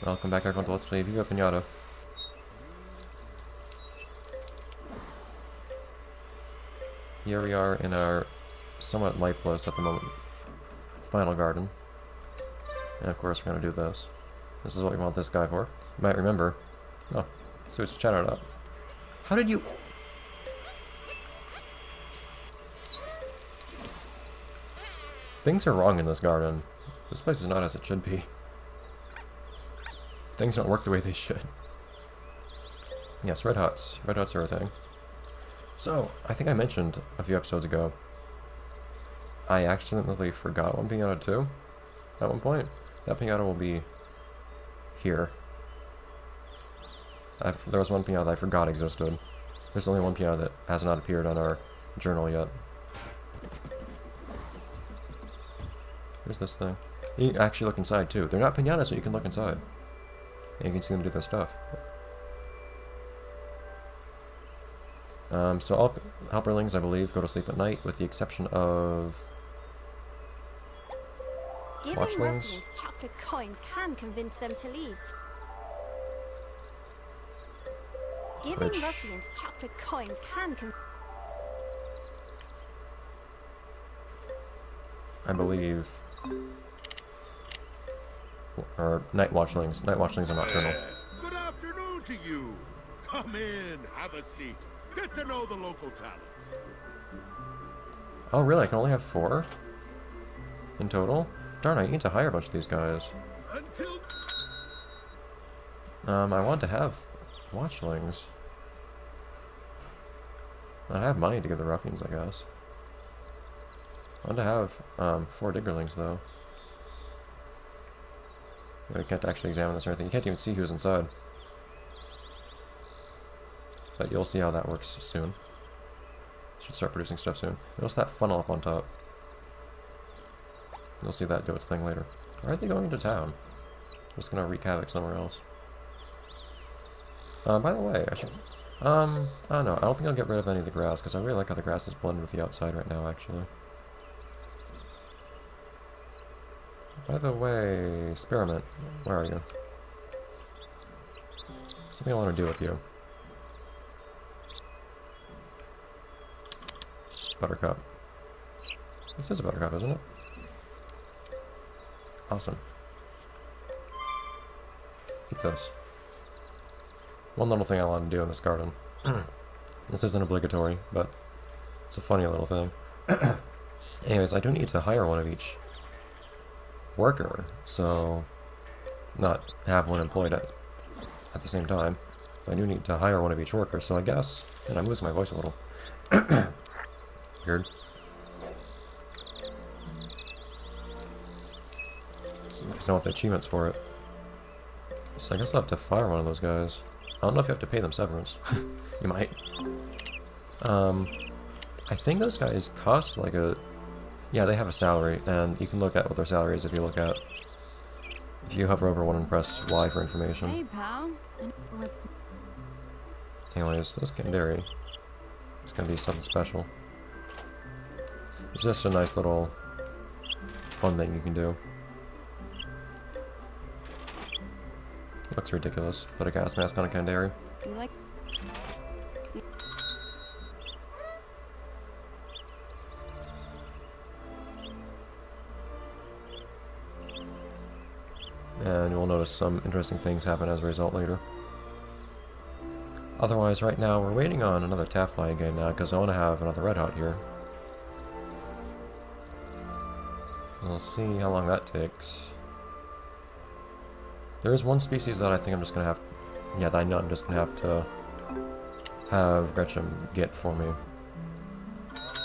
Welcome back everyone to Let's Play Viva Piñata. Here we are in our somewhat lifeless at the moment final garden. And of course we're going to do this. This is what we want this guy for. You might remember. Oh, so it's chatted up. How did you... Things are wrong in this garden. This place is not as it should be. Things don't work the way they should. Yes, red huts. Red huts are a thing. So, I think I mentioned a few episodes ago, I accidentally forgot one Piñata too, at one point. That Piñata will be here. There was one Piñata I forgot existed. There's only one Piñata that has not appeared on our journal yet. Here's this thing. You can actually look inside too. They're not Piñatas, but you can look inside. And you can see them do their stuff. So all helperlings, I believe, go to sleep at night, with the exception of Giving watchlings. ruffians chocolate coins can convince them to leave. Giving Which- ruffians chocolate coins can I believe, or night watchlings. Night watchlings are nocturnal. Good afternoon to you. Come in, have a seat. Get to know the local talent. Oh, really? I can only have 4 in total? Darn, I need to hire a bunch of these guys. Until I want to have watchlings. I have money to give the ruffians, I guess. I want to have 4 diggerlings, though. I can't actually examine this or anything. You can't even see who's inside. But you'll see how that works soon. Should start producing stuff soon. Notice that funnel up on top. You'll see that do its thing later. Why are they going into town? I'm just gonna wreak havoc somewhere else. By the way, I should... I don't know. I don't think I'll get rid of any of the grass, because I really like how the grass is blended with the outside right now, actually. By the way, Spearmint, where are you? Something I want to do with you. Buttercup. This is a buttercup, isn't it? Awesome. Eat this. One little thing I want to do in this garden. This isn't obligatory, but it's a funny little thing. Anyways, I do need to hire one of each worker, so not have one employed at the same time. I do need to hire one of each worker, so I guess, and I'm losing my voice a little. Weird. Because I want the achievements for it. So I guess I'll have to fire one of those guys. I don't know if you have to pay them severance. You might. I think those guys cost like a... Yeah, they have a salary, and you can look at what their salary is if you look at... If you hover over one and press Y for information. Hey, pal. What's... Anyways, this Kandari is going to be something special. It's just a nice little fun thing you can do. Looks ridiculous. Put a gas mask on a Kandari. You like... And you'll notice some interesting things happen as a result later. Otherwise, right now, we're waiting on another Taffly again now, because I want to have another red hot here. We'll see how long that takes. There is one species that I think I'm just going to have... Yeah, that I know I'm just going to have Gretchen get for me.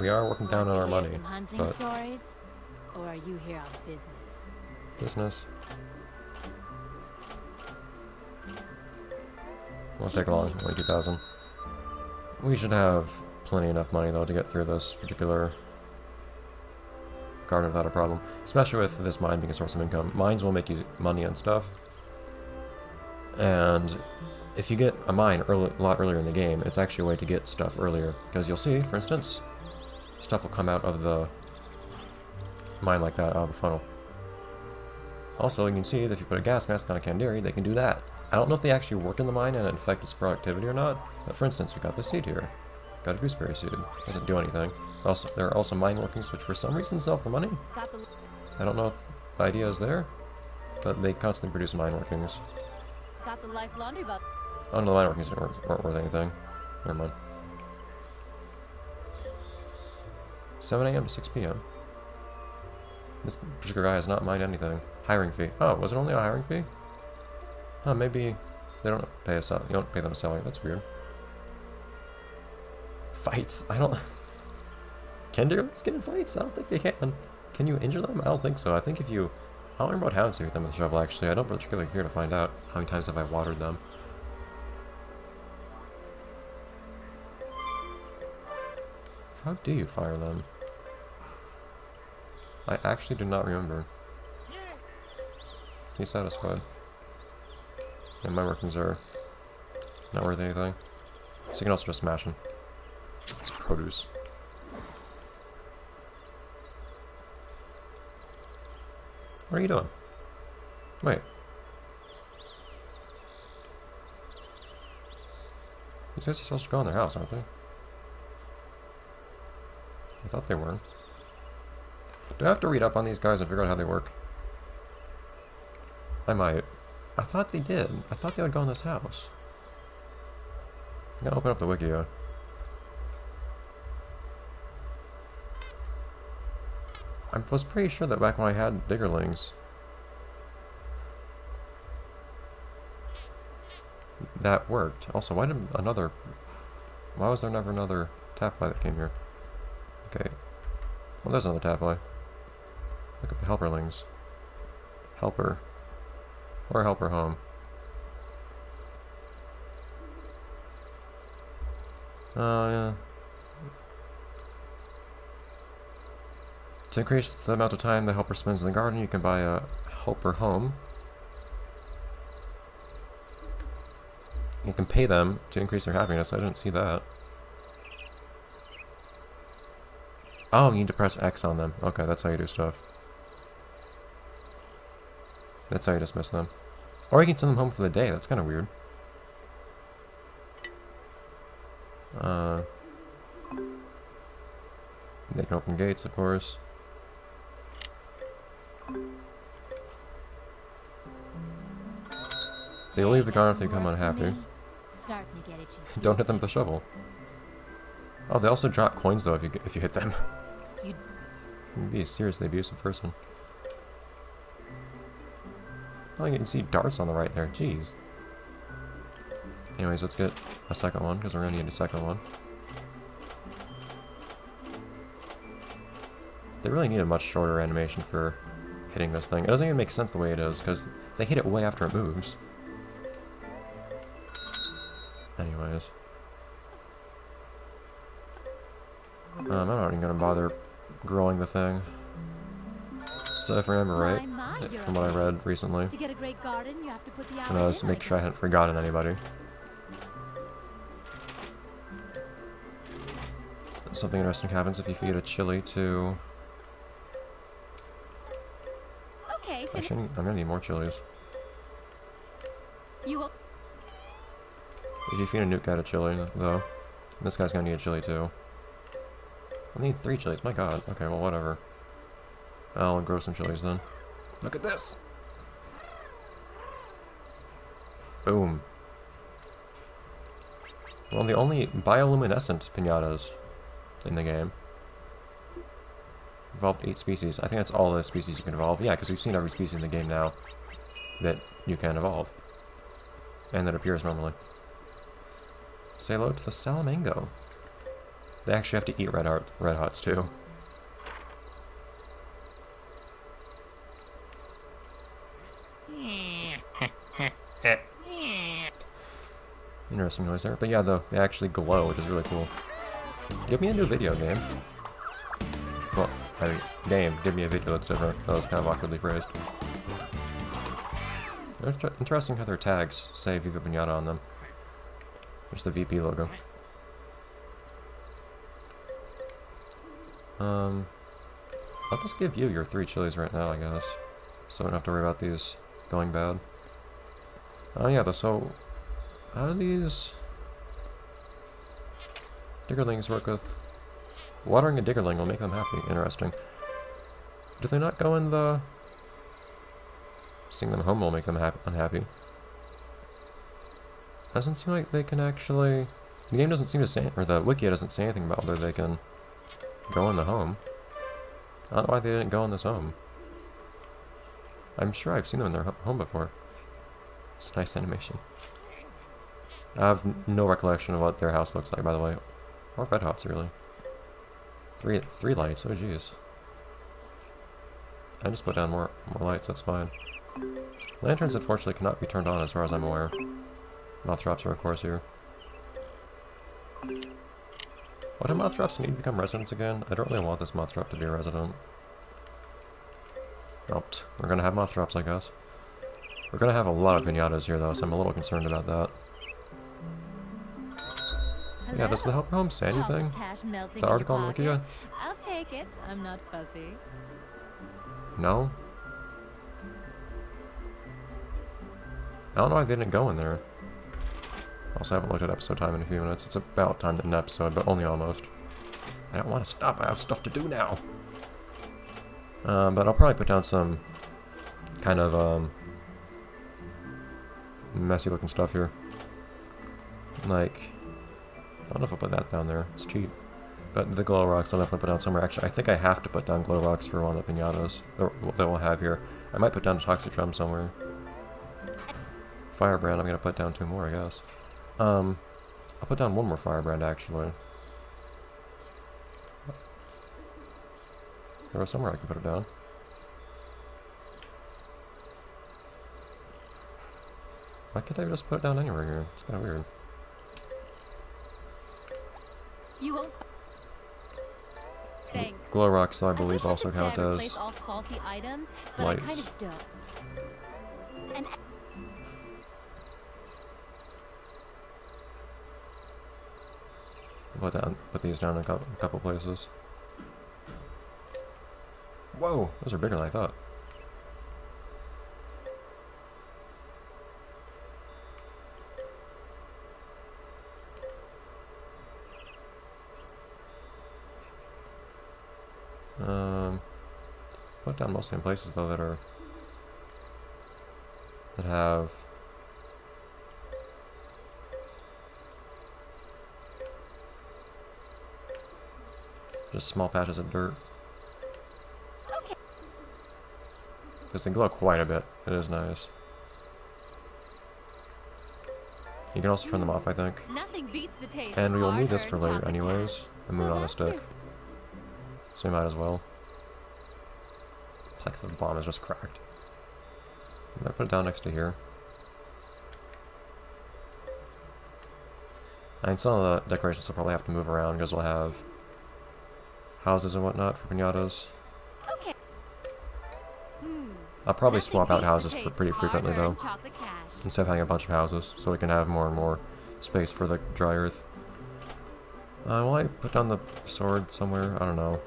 We are working down on our money, Some hunting but... stories? Or are you here on business? Business. Won't take long, only 2,000. We should have plenty enough money though to get through this particular garden without a problem. Especially with this mine being a source of income. Mines will make you money and stuff. And if you get a mine a lot earlier in the game, it's actually a way to get stuff earlier. Because you'll see, for instance, stuff will come out of the mine like that, out of the funnel. Also, you can see that if you put a gas mask on a Kandari, they can do that. I don't know if they actually work in the mine and it affects its productivity or not, but for instance, we got this seed here. Got a gooseberry seed. Doesn't do anything. Also, there are also mine workings which for some reason sell for money. Got the I don't know if the idea is there, but they constantly produce mine workings. life laundry bot. Oh no, the mine workings weren't worth anything. Never mind. 7 a.m. to 6 p.m. This particular guy has not mined anything. Hiring fee. Oh, was it only a hiring fee? Oh, maybe they don't pay us out. You don't pay them a salary. That's weird. Fights. I don't... Can Daredevils get in fights? I don't think they can. Can you injure them? I don't think so. I think if you... I don't remember what happens to them with the shovel, actually. I don't particularly care to find out how many times have I watered them. How do you fire them? I actually do not remember. He's satisfied. And my workings are not worth anything. So you can also just smash them. It's produce. What are you doing? Wait. These guys are supposed to go in their house, aren't they? I thought they were. Do I have to read up on these guys and figure out how they work? I might. I thought they did. I thought they would go in this house. I gotta open up the wiki. I was pretty sure that back when I had diggerlings, that worked. Also, why was there never another taffly that came here? Okay. Well, there's another taffly. Look at the helperlings. Helper. Or helper home. Oh, yeah. To increase the amount of time the helper spends in the garden, you can buy a helper home. You can pay them to increase their happiness. I didn't see that. Oh, you need to press X on them. Okay, that's how you do stuff. That's how you dismiss them. Or you can send them home for the day. That's kind of weird. They can open gates, of course. They leave the garden if they become unhappy. Starting to get itchy. Don't hit them with a shovel. Oh, they also drop coins though if you hit them. You'd be a seriously abusive person. Oh, you can see darts on the right there. Jeez. Anyways, let's get a second one because we're gonna need a second one. They really need a much shorter animation for hitting this thing. It doesn't even make sense the way it is because they hit it way after it moves. Anyways. I'm not even gonna bother growing the thing. So if I remember right, from what I read recently, To get a great garden, you have to put the and I was to make sure I hadn't forgotten anybody. Something interesting happens if you feed a chili to... Okay. Actually, I'm gonna need more chilies. You If you feed a nuke guy to chili, though, this guy's gonna need a chili too. I need 3 chilies, my god. Okay, well, whatever. I'll grow some chilies then. Look at this! Boom. Well, the only bioluminescent piñatas in the game. Evolved 8 species. I think that's all the species you can evolve. Yeah, because we've seen every species in the game now that you can evolve. And that appears normally. Say hello to the Salamango. They actually have to eat red hots too. Interesting noise there. But yeah, though, they actually glow, which is really cool. Give me a new video game. Well, I mean, game. Give me a video that's different. That was kind of awkwardly phrased. Interesting how their tags say Viva Piñata on them. There's the VP logo. I'll just give you your 3 chilies right now, I guess. so I don't have to worry about these going bad. Oh yeah, so how do these diggerlings work with... Watering a diggerling will make them happy. Interesting. Do they not go in the... Seeing them home will make them unhappy. Doesn't seem like they can actually... The game doesn't seem to say... Or the wiki doesn't say anything about whether they can go in the home. I don't know why they didn't go in this home. I'm sure I've seen them in their home before. It's a nice animation. I have no recollection of what their house looks like, by the way. Or red hots, really. Three lights, oh jeez. I just put down more lights, that's fine. Lanterns, unfortunately, cannot be turned on as far as I'm aware. Moth traps are, of course, here. What do moth traps need to become residents again? I don't really want this moth trap to be a resident. Nope. We're gonna have moth traps, I guess. We're gonna have a lot of piñatas here, though, so I'm a little concerned about that. Hello? Yeah, does the helper home say anything? Chocolate cash melting The in article your on Wikia? pocket. I'll take it. I'm not fussy. No? I don't know why they didn't go in there. Also, I haven't looked at episode time in a few minutes. It's about time to end an episode, but only almost. I don't want to stop. I have stuff to do now. But I'll probably put down some kind of messy looking stuff here. Like, I don't know if I'll put that down there. It's cheap. But the glow rocks I'll definitely put down somewhere. Actually, I think I have to put down glow rocks for one of the piñatas that we'll have here. I might put down a toxic drum somewhere. Firebrand, I'm gonna put down 2 more, I guess. I'll put down 1 more firebrand, actually. There was somewhere I could put it down. Why can't I just put it down anywhere here? It's kind of weird. You won't. Thanks. Glow rocks, I I believe, wish also I could say count I replace as all faulty items, but lights. I kind of don't. And Put these down in a couple places. Whoa, those are bigger than I thought. Put down mostly in places though that have just small patches of dirt. okay. Because they glow quite a bit. It is nice. You can also turn them off, I think. Nothing beats the taste. And of we'll need this for hard-earned later chocolate anyways. cash. The moon So on a that's stick. it. So we might as well. It's like the bomb is just cracked. I might put it down next to here. And some of the decorations will probably have to move around because we'll have houses and whatnot for piñatas. Okay. I'll probably Nothing swap out beats the houses taste pretty of frequently though, hard-earned chocolate cash. instead of having a bunch of houses, so we can have more and more space for the dry earth. Will I put down the sword somewhere? I don't know.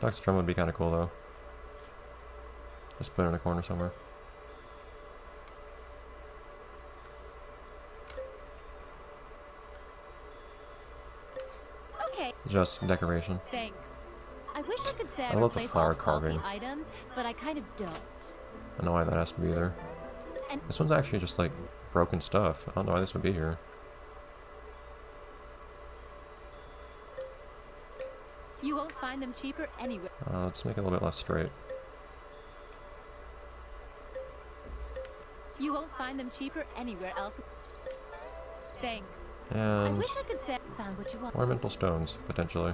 Toxic drum would be kind of cool though. Just put it in a corner somewhere. Okay. Just decoration. Thanks. I wish I could say I I love the replace flower all faulty carving. items, but I kind of don't. I don't know why that has to be there. And This one's actually just like broken stuff. I don't know why this would be here. you won't find them cheaper anywhere. Let's make it a little bit less straight. You won't find them cheaper anywhere else. Thanks. I And wish I could say I found what you want. ornamental stones, potentially.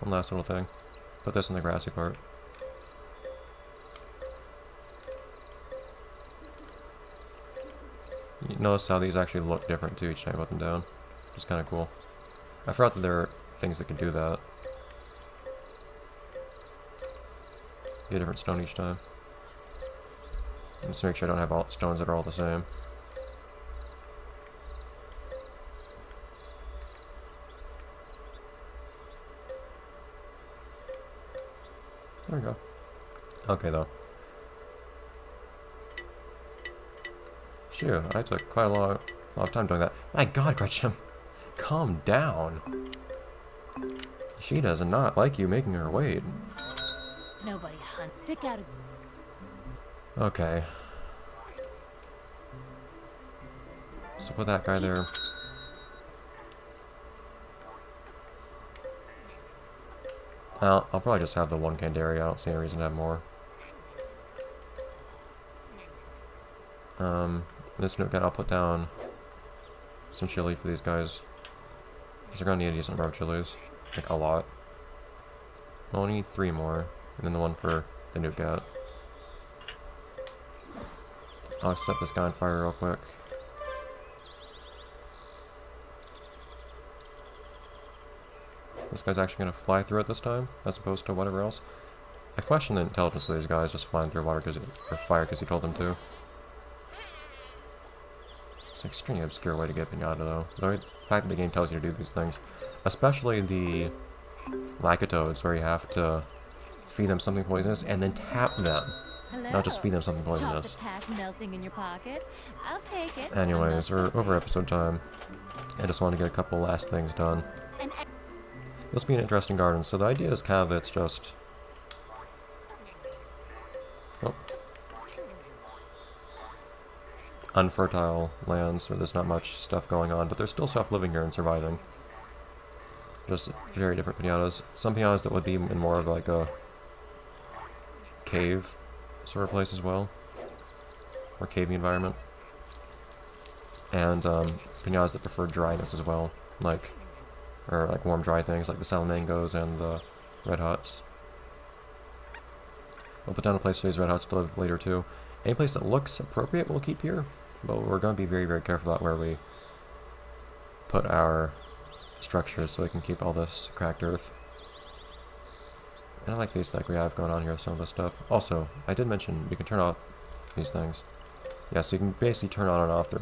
One last little thing. Put this in the grassy part. You notice how these actually look different too each time I put them down. Which is kind of cool. I forgot that there are things that can do that. Get a different stone each time. Just make sure I don't have all stones that are all the same. There we go. Okay, though. Phew, I took quite a lot of time doing that. My god, Gretchen! Calm down! She does not like you making her wait. Nobody hunt. Pick out a. Okay. So put that guy there. I'll probably just have the one Candaria. I don't see any reason to have more. This note guy, I'll put down some chili for these guys. Because they're gonna need a decent number of chilies. Like, a lot. I'll need 3 more. And then the one for the new cat. I'll set this guy on fire real quick. This guy's actually gonna fly through it this time, as opposed to whatever else. I question the intelligence of these guys just flying through water or fire because you told them to. It's an extremely obscure way to get Piñata, though. The fact that the game tells you to do these things, especially the Lacatodes, where you have to feed them something poisonous and then tap them, Hello. not just feed them something poisonous. Chocolate cash melting in your pocket. I'll take it. Anyways, we're over episode time. I just want to get a couple last things done. And This will be an interesting garden. So the idea is kind of it's just... Oh. Unfertile lands where there's not much stuff going on, but there's still stuff living here and surviving. Just very different Piñatas. Some Piñatas that would be in more of like a cave sort of place as well. Or cavey environment. And Piñatas that prefer dryness as well. Like warm dry things like the salamangos and the red hots. We'll put down a place for these red hots to live later too. Any place that looks appropriate we'll keep here, but we're going to be very, very careful about where we put our structures so we can keep all this cracked earth. And I like these like we have going on here with some of this stuff. Also, I did mention you can turn off these things. Yeah, so you can basically turn on and off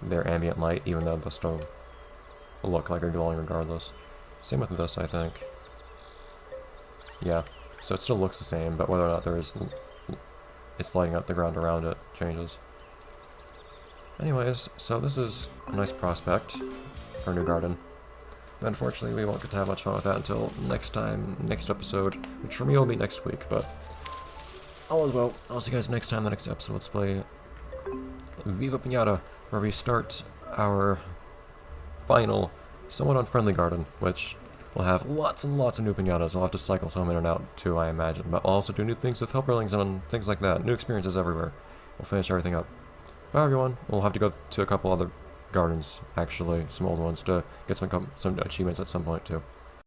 their ambient light even though they'll still look like they're glowing regardless. Same with this, I think. Yeah, so it still looks the same, but whether or not it's lighting up the ground around it changes. Anyways, so this is a nice prospect for a new garden. Unfortunately, we won't get to have much fun with that until next time, next episode, which for me will be next week, but all is well. I'll see you guys next time. The next episode, let's play Viva Piñata, where we start our final, somewhat unfriendly garden, which will have lots and lots of new Piñatas. I'll have to cycle some in and out too, I imagine, but I'll also do new things with helperlings and things like that. New experiences everywhere. We'll finish everything up. Bye everyone. We'll have to go to a couple other gardens, actually, some old ones, to get some achievements at some point too.